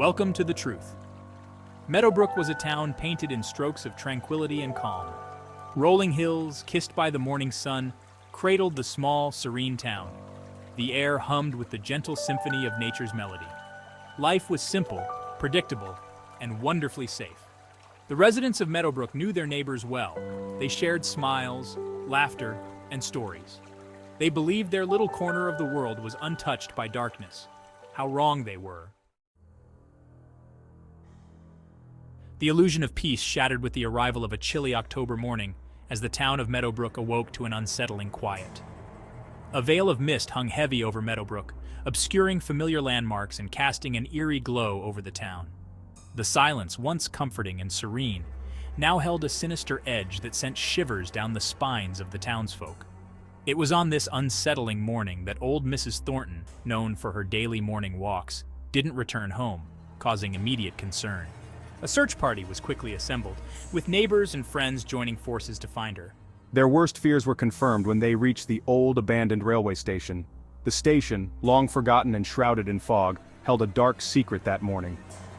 Welcome to the truth. Meadowbrook was a town painted in strokes of tranquility and calm. Rolling hills, kissed by the morning sun, cradled the small, serene town. The air hummed with the gentle symphony of nature's melody. Life was simple, predictable, and wonderfully safe. The residents of Meadowbrook knew their neighbors well. They shared smiles, laughter, and stories. They believed their little corner of the world was untouched by darkness. How wrong they were. The illusion of peace shattered with the arrival of a chilly October morning as the town of Meadowbrook awoke to an unsettling quiet. A veil of mist hung heavy over Meadowbrook, obscuring familiar landmarks and casting an eerie glow over the town. The silence, once comforting and serene, now held a sinister edge that sent shivers down the spines of the townsfolk. It was on this unsettling morning that old Mrs. Thornton, known for her daily morning walks, didn't return home, causing immediate concern. A search party was quickly assembled, with neighbors and friends joining forces to find her. Their worst fears were confirmed when they reached the old abandoned railway station. The station, long forgotten and shrouded in fog, held a dark secret that morning.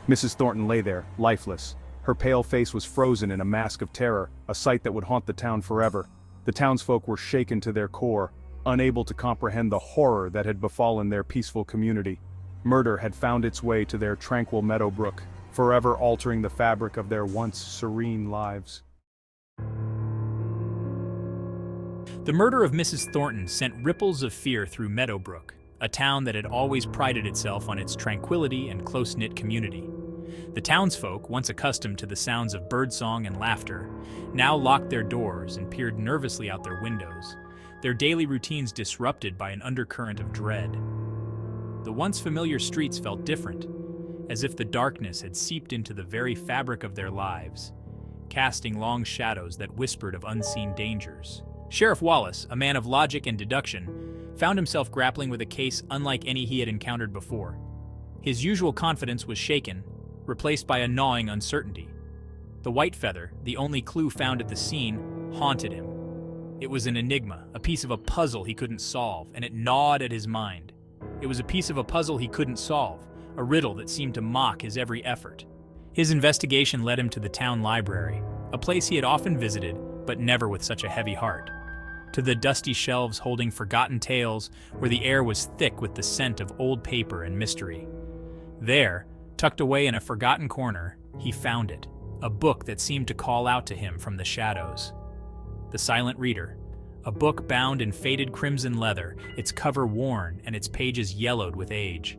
Mrs. Thornton lay there, lifeless. Her pale face was frozen in a mask of terror, a sight that would haunt the town forever. The townsfolk were shaken to their core, unable to comprehend the horror that had befallen their peaceful community. Murder had found its way to their tranquil Meadowbrook, forever altering the fabric of their once serene lives. The murder of Mrs. Thornton sent ripples of fear through Meadowbrook, a town that had always prided itself on its tranquility and close-knit community. The townsfolk, once accustomed to the sounds of birdsong and laughter, now locked their doors and peered nervously out their windows, their daily routines disrupted by an undercurrent of dread. The once familiar streets felt different, as if the darkness had seeped into the very fabric of their lives, casting long shadows that whispered of unseen dangers. Sheriff Wallace, a man of logic and deduction, found himself grappling with a case unlike any he had encountered before. His usual confidence was shaken, replaced by a gnawing uncertainty. The white feather, the only clue found at the scene, haunted him. It was an enigma, a piece of a puzzle he couldn't solve, and it gnawed at his mind. It was a piece of a puzzle he couldn't solve, a riddle that seemed to mock his every effort. His investigation led him to the town library, a place he had often visited, but never with such a heavy heart. To the dusty shelves holding forgotten tales where the air was thick with the scent of old paper and mystery. There, tucked away in a forgotten corner, he found it, a book that seemed to call out to him from the shadows. The Silent Reader, a book bound in faded crimson leather, its cover worn and its pages yellowed with age.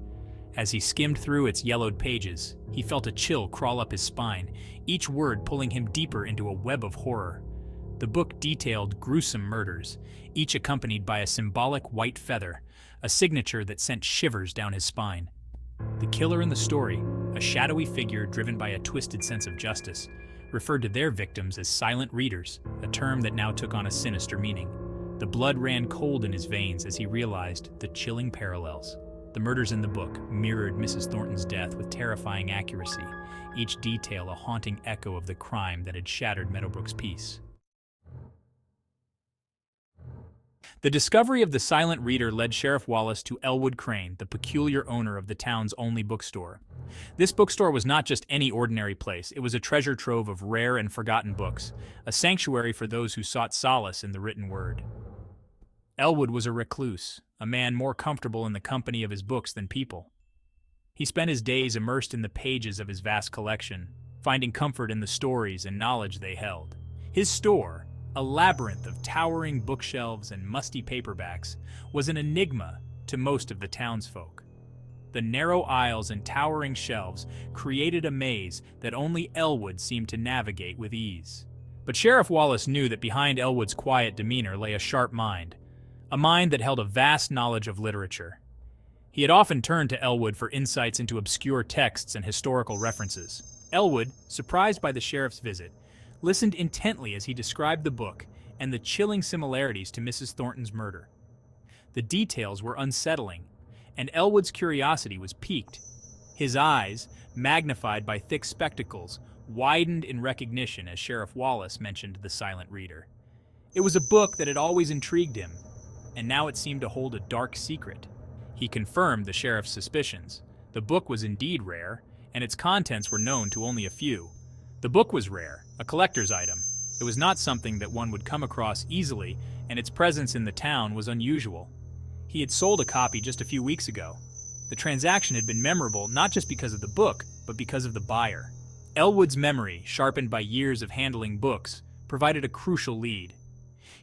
As he skimmed through its yellowed pages, he felt a chill crawl up his spine, each word pulling him deeper into a web of horror. The book detailed gruesome murders, each accompanied by a symbolic white feather, a signature that sent shivers down his spine. The killer in the story, a shadowy figure driven by a twisted sense of justice, referred to their victims as silent readers, a term that now took on a sinister meaning. The blood ran cold in his veins as he realized the chilling parallels. The murders in the book mirrored Mrs. Thornton's death with terrifying accuracy, each detail a haunting echo of the crime that had shattered Meadowbrook's peace. The discovery of the Silent Reader led Sheriff Wallace to Elwood Crane, the peculiar owner of the town's only bookstore. This bookstore was not just any ordinary place, it was a treasure trove of rare and forgotten books, a sanctuary for those who sought solace in the written word. Elwood was a recluse, a man more comfortable in the company of his books than people. He spent his days immersed in the pages of his vast collection, finding comfort in the stories and knowledge they held. His store, a labyrinth of towering bookshelves and musty paperbacks, was an enigma to most of the townsfolk. The narrow aisles and towering shelves created a maze that only Elwood seemed to navigate with ease. But Sheriff Wallace knew that behind Elwood's quiet demeanor lay a sharp mind, a mind that held a vast knowledge of literature. He had often turned to Elwood for insights into obscure texts and historical references. Elwood, surprised by the sheriff's visit, listened intently as he described the book and the chilling similarities to Mrs. Thornton's murder. The details were unsettling, and Elwood's curiosity was piqued. His eyes, magnified by thick spectacles, widened in recognition as Sheriff Wallace mentioned the Silent Reader. It was a book that had always intrigued him, and now it seemed to hold a dark secret. He confirmed the sheriff's suspicions. The book was indeed rare, and its contents were known to only a few. The book was rare, a collector's item. It was not something that one would come across easily, and its presence in the town was unusual. He had sold a copy just a few weeks ago. The transaction had been memorable not just because of the book, but because of the buyer. Elwood's memory, sharpened by years of handling books, provided a crucial lead.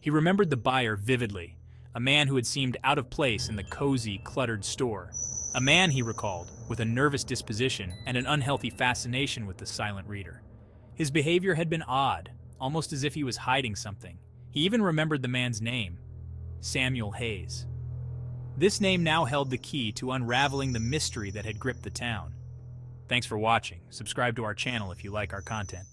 He remembered the buyer vividly, a man who had seemed out of place in the cozy, cluttered store. A man, he recalled, with a nervous disposition and an unhealthy fascination with the silent reader. His behavior had been odd, almost as if he was hiding something. He even remembered the man's name, Samuel Hayes. This name now held the key to unraveling the mystery that had gripped the town. Thanks for watching. Subscribe to our channel if you like our content.